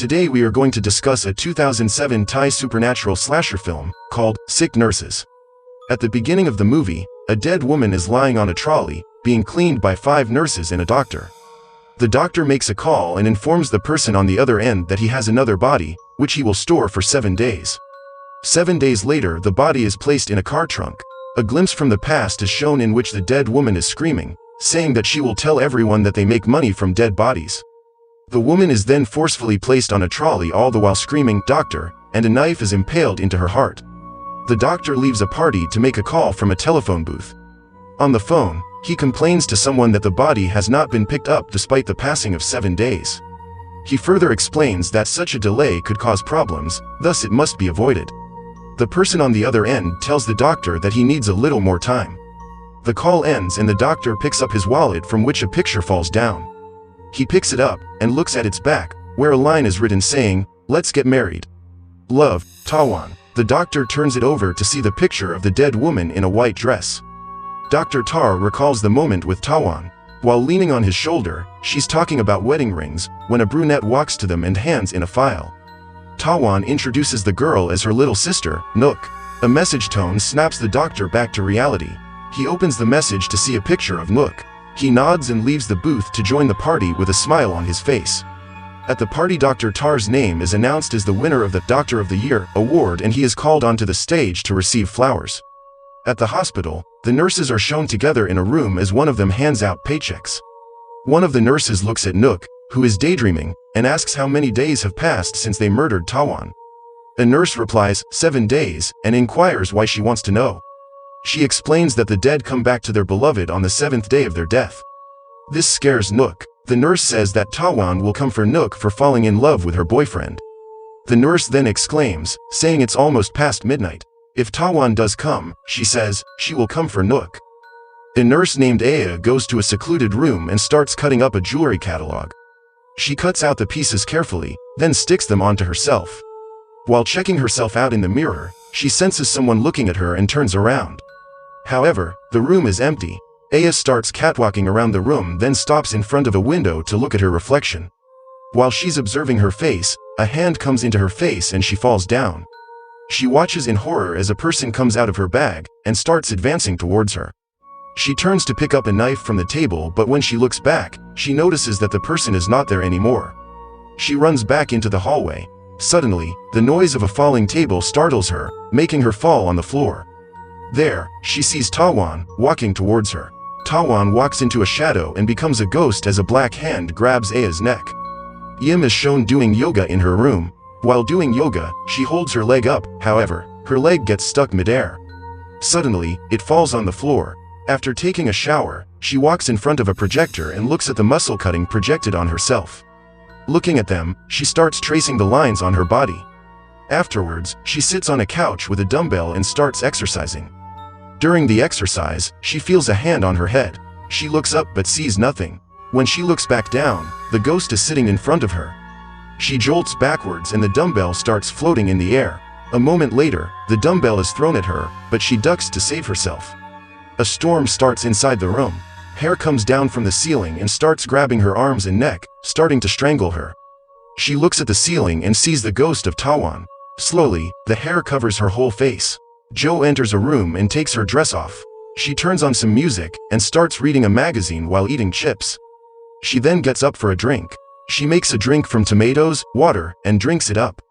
Today we are going to discuss a 2007 Thai supernatural slasher film called Sick Nurses. At the beginning of the movie, a dead woman is lying on a trolley, being cleaned by 5 nurses and a doctor. The doctor makes a call and informs the person on the other end that he has another body, which he will store for 7 days. 7 days later, the body is placed in a car trunk. A glimpse from the past is shown in which the dead woman is screaming, saying that she will tell everyone that they make money from dead bodies. The woman is then forcefully placed on a trolley, all the while screaming, "Doctor," and a knife is impaled into her heart. The doctor leaves a party to make a call from a telephone booth. On the phone, he complains to someone that the body has not been picked up despite the passing of 7 days. He further explains that such a delay could cause problems, thus it must be avoided. The person on the other end tells the doctor that he needs a little more time. The call ends and the doctor picks up his wallet, from which a picture falls down. He picks it up and looks at its back, where a line is written saying, "Let's get married. Love, Tawan." The doctor turns it over to see the picture of the dead woman in a white dress. Dr. Tar recalls the moment with Tawan. While leaning on his shoulder, she's talking about wedding rings, when a brunette walks to them and hands in a file. Tawan introduces the girl as her little sister, Nook. A message tone snaps the doctor back to reality. He opens the message to see a picture of Nook. He nods and leaves the booth to join the party with a smile on his face. At the party, Dr. Tar's name is announced as the winner of the Doctor of the Year award, and he is called onto the stage to receive flowers. At the hospital, the nurses are shown together in a room as one of them hands out paychecks. One of the nurses looks at Nook, who is daydreaming, and asks how many days have passed since they murdered Tawan. A nurse replies, 7 days, and inquires why she wants to know. She explains that the dead come back to their beloved on the 7th day of their death. This scares Nook. The nurse says that Tawan will come for Nook for falling in love with her boyfriend. The nurse then exclaims, saying it's almost past midnight. If Tawan does come, she says, she will come for Nook. A nurse named Aya goes to a secluded room and starts cutting up a jewelry catalog. She cuts out the pieces carefully, then sticks them onto herself. While checking herself out in the mirror, she senses someone looking at her and turns around. However, the room is empty. Aya starts catwalking around the room, then stops in front of a window to look at her reflection. While she's observing her face, a hand comes into her face and she falls down. She watches in horror as a person comes out of her bag and starts advancing towards her. She turns to pick up a knife from the table, but when she looks back, she notices that the person is not there anymore. She runs back into the hallway. Suddenly, the noise of a falling table startles her, making her fall on the floor. There, she sees Tawan walking towards her. Tawan walks into a shadow and becomes a ghost as a black hand grabs Aya's neck. Yim is shown doing yoga in her room. While doing yoga, she holds her leg up, however, her leg gets stuck midair. Suddenly, it falls on the floor. After taking a shower, she walks in front of a projector and looks at the muscle cutting projected on herself. Looking at them, she starts tracing the lines on her body. Afterwards, she sits on a couch with a dumbbell and starts exercising. During the exercise, she feels a hand on her head. She looks up but sees nothing. When she looks back down, the ghost is sitting in front of her. She jolts backwards and the dumbbell starts floating in the air. A moment later, the dumbbell is thrown at her, but she ducks to save herself. A storm starts inside the room. Hair comes down from the ceiling and starts grabbing her arms and neck, starting to strangle her. She looks at the ceiling and sees the ghost of Tawan. Slowly, the hair covers her whole face. Jo enters a room and takes her dress off. She turns on some music and starts reading a magazine while eating chips. She then gets up for a drink. She makes a drink from tomatoes, water, and drinks it up.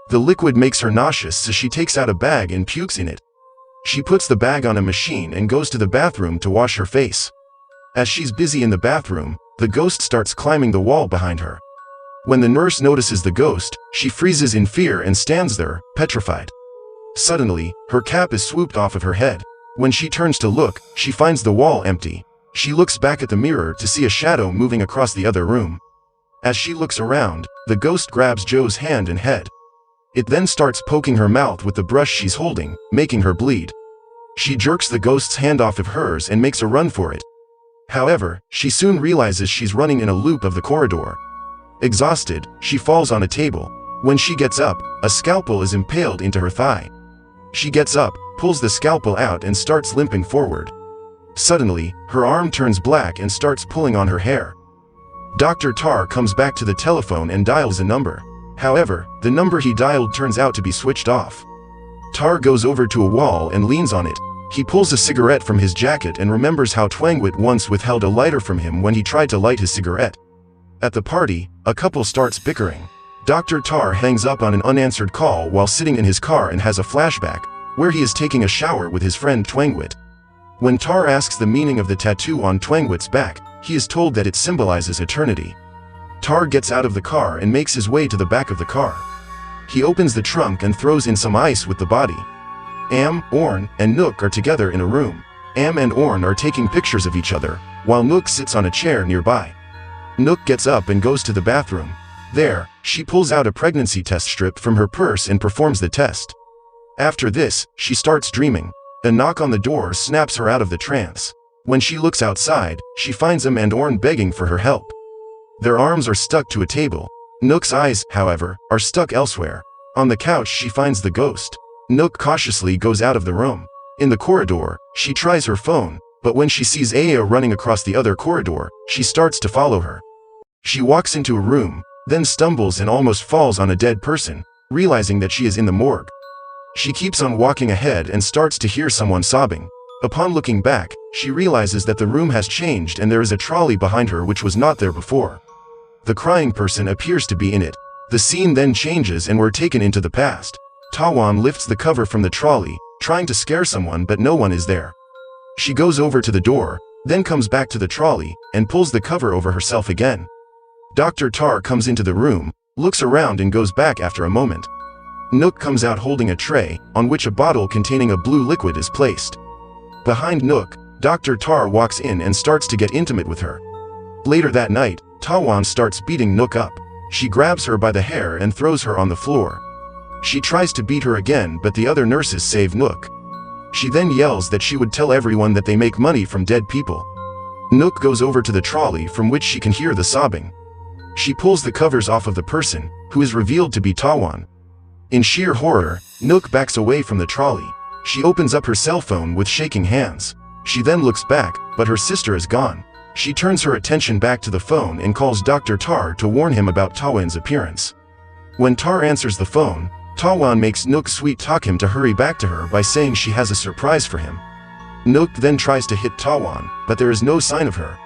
The liquid makes her nauseous, so she takes out a bag and pukes in it. She puts the bag on a machine and goes to the bathroom to wash her face. As she's busy in the bathroom, the ghost starts climbing the wall behind her. When the nurse notices the ghost, she freezes in fear and stands there, petrified. Suddenly, her cap is swooped off of her head. When she turns to look, she finds the wall empty. She looks back at the mirror to see a shadow moving across the other room. As she looks around, the ghost grabs Jo's hand and head. It then starts poking her mouth with the brush she's holding, making her bleed. She jerks the ghost's hand off of hers and makes a run for it. However, she soon realizes she's running in a loop of the corridor. Exhausted, she falls on a table. When she gets up, a scalpel is impaled into her thigh. She gets up, pulls the scalpel out and starts limping forward. Suddenly, her arm turns black and starts pulling on her hair. Dr. Tar comes back to the telephone and dials a number. However, the number he dialed turns out to be switched off. Tar goes over to a wall and leans on it. He pulls a cigarette from his jacket and remembers how Twangwit once withheld a lighter from him when he tried to light his cigarette. At the party, a couple starts bickering. Dr. Tar hangs up on an unanswered call while sitting in his car and has a flashback, where he is taking a shower with his friend Twangwit. When Tar asks the meaning of the tattoo on Twangwit's back, he is told that it symbolizes eternity. Tar gets out of the car and makes his way to the back of the car. He opens the trunk and throws in some ice with the body. Am, Orn, and Nook are together in a room. Am and Orn are taking pictures of each other, while Nook sits on a chair nearby. Nook gets up and goes to the bathroom. There, she pulls out a pregnancy test strip from her purse and performs the test. After this, she starts dreaming. A knock on the door snaps her out of the trance. When she looks outside, she finds Am and Orn begging for her help. Their arms are stuck to a table. Nook's eyes, however, are stuck elsewhere. On the couch she finds the ghost. Nook cautiously goes out of the room. In the corridor, she tries her phone, but when she sees Aya running across the other corridor, she starts to follow her. She walks into a room, then stumbles and almost falls on a dead person, realizing that she is in the morgue. She keeps on walking ahead and starts to hear someone sobbing. Upon looking back, she realizes that the room has changed and there is a trolley behind her which was not there before. The crying person appears to be in it. The scene then changes and we're taken into the past. Tawan lifts the cover from the trolley, trying to scare someone, but no one is there. She goes over to the door, then comes back to the trolley, and pulls the cover over herself again. Dr. Tar comes into the room, looks around and goes back after a moment. Nook comes out holding a tray, on which a bottle containing a blue liquid is placed. Behind Nook, Dr. Tar walks in and starts to get intimate with her. Later that night, Tawan starts beating Nook up. She grabs her by the hair and throws her on the floor. She tries to beat her again, but the other nurses save Nook. She then yells that she would tell everyone that they make money from dead people. Nook goes over to the trolley from which she can hear the sobbing. She pulls the covers off of the person, who is revealed to be Tawan. In sheer horror, Nook backs away from the trolley. She opens up her cell phone with shaking hands. She then looks back, but her sister is gone. She turns her attention back to the phone and calls Dr. Tar to warn him about Tawan's appearance. When Tar answers the phone, Tawan makes Nook sweet-talk him to hurry back to her by saying she has a surprise for him. Nook then tries to hit Tawan, but there is no sign of her.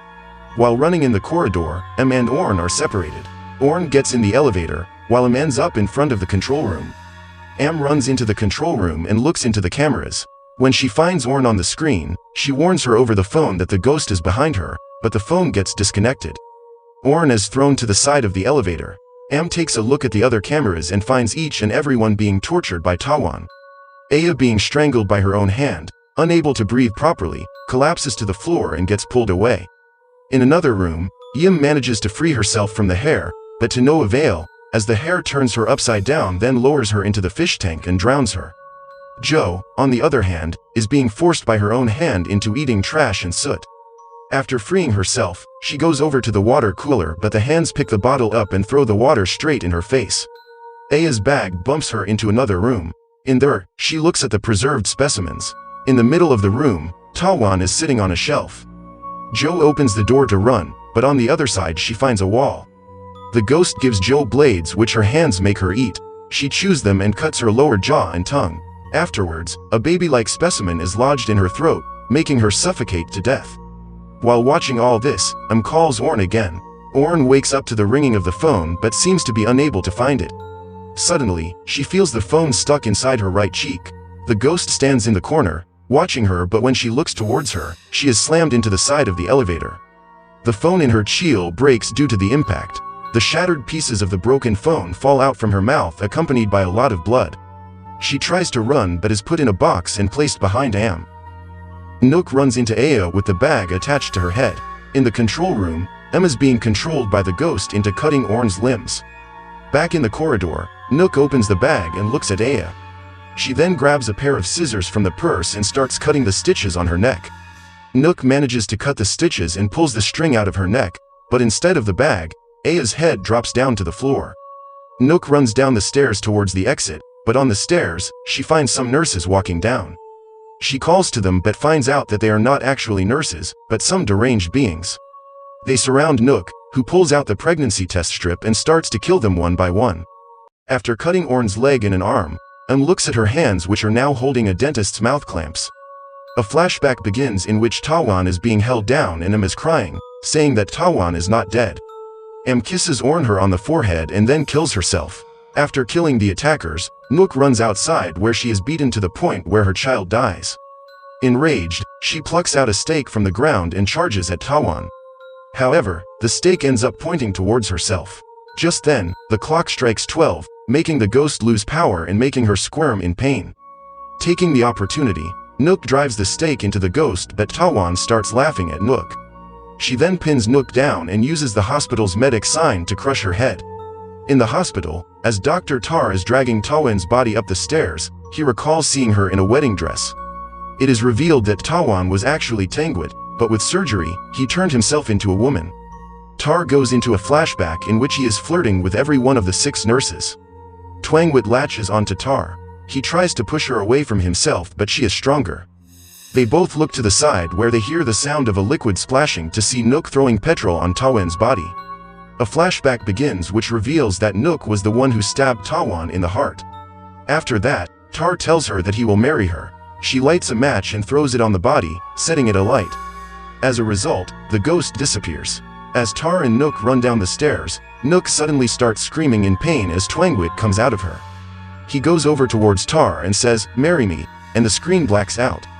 While running in the corridor, Am and Orn are separated. Orn gets in the elevator, while Am ends up in front of the control room. Am runs into the control room and looks into the cameras. When she finds Orn on the screen, she warns her over the phone that the ghost is behind her, but the phone gets disconnected. Orn is thrown to the side of the elevator. Am takes a look at the other cameras and finds each and everyone being tortured by Tawan. Aya, being strangled by her own hand, unable to breathe properly, collapses to the floor and gets pulled away. In another room, Yim manages to free herself from the hair, but to no avail, as the hair turns her upside down, then lowers her into the fish tank and drowns her. Jo, on the other hand, is being forced by her own hand into eating trash and soot. After freeing herself, she goes over to the water cooler, but the hands pick the bottle up and throw the water straight in her face. Aya's bag bumps her into another room. In there, she looks at the preserved specimens. In the middle of the room, Tawan is sitting on a shelf. Jo opens the door to run, but on the other side she finds a wall. The ghost gives Jo blades which her hands make her eat. She chews them and cuts her lower jaw and tongue. Afterwards, a baby-like specimen is lodged in her throat, making her suffocate to death. While watching all this, Am calls Orn again. Orn wakes up to the ringing of the phone but seems to be unable to find it. Suddenly, she feels the phone stuck inside her right cheek. The ghost stands in the corner, watching her, but when she looks towards her, she is slammed into the side of the elevator. The phone in her cheel breaks due to the impact. The shattered pieces of the broken phone fall out from her mouth, accompanied by a lot of blood. She tries to run but is put in a box and placed behind Am. Nook runs into Aya with the bag attached to her head. In the control room, Am is being controlled by the ghost into cutting Orn's limbs. Back in the corridor, Nook opens the bag and looks at Aya. She then grabs a pair of scissors from the purse and starts cutting the stitches on her neck. Nook manages to cut the stitches and pulls the string out of her neck, but instead of the bag, Aya's head drops down to the floor. Nook runs down the stairs towards the exit, but on the stairs, she finds some nurses walking down. She calls to them but finds out that they are not actually nurses, but some deranged beings. They surround Nook, who pulls out the pregnancy test strip and starts to kill them one by one. after cutting Orn's leg and an arm, and looks at her hands, which are now holding a dentist's mouth clamps. A flashback begins in which Tawan is being held down and is crying, saying that Tawan is not dead. Kisses her on the forehead and then kills herself. After killing the attackers, Nook runs outside where she is beaten to the point where her child dies. Enraged, she plucks out a stake from the ground and charges at Tawan. However, the stake ends up pointing towards herself. Just then, the clock strikes 12, making the ghost lose power and making her squirm in pain. Taking the opportunity, Nook drives the stake into the ghost, but Tawan starts laughing at Nook. She then pins Nook down and uses the hospital's medic sign to crush her head. In the hospital, as Dr. Tar is dragging Tawan's body up the stairs, he recalls seeing her in a wedding dress. It is revealed that Tawan was actually Tangwit, but with surgery, he turned himself into a woman. Tar goes into a flashback in which he is flirting with every one of the 6 nurses. Twangwit latches onto Tar. He tries to push her away from himself, but she is stronger. They both look to the side where they hear the sound of a liquid splashing to see Nook throwing petrol on Tawan's body. A flashback begins which reveals that Nook was the one who stabbed Tawan in the heart. After that, Tar tells her that he will marry her. She lights a match and throws it on the body, setting it alight. As a result, the ghost disappears. As Tar and Nook run down the stairs, Nook suddenly starts screaming in pain as Twangwit comes out of her. He goes over towards Tar and says, "Marry me," and the screen blacks out.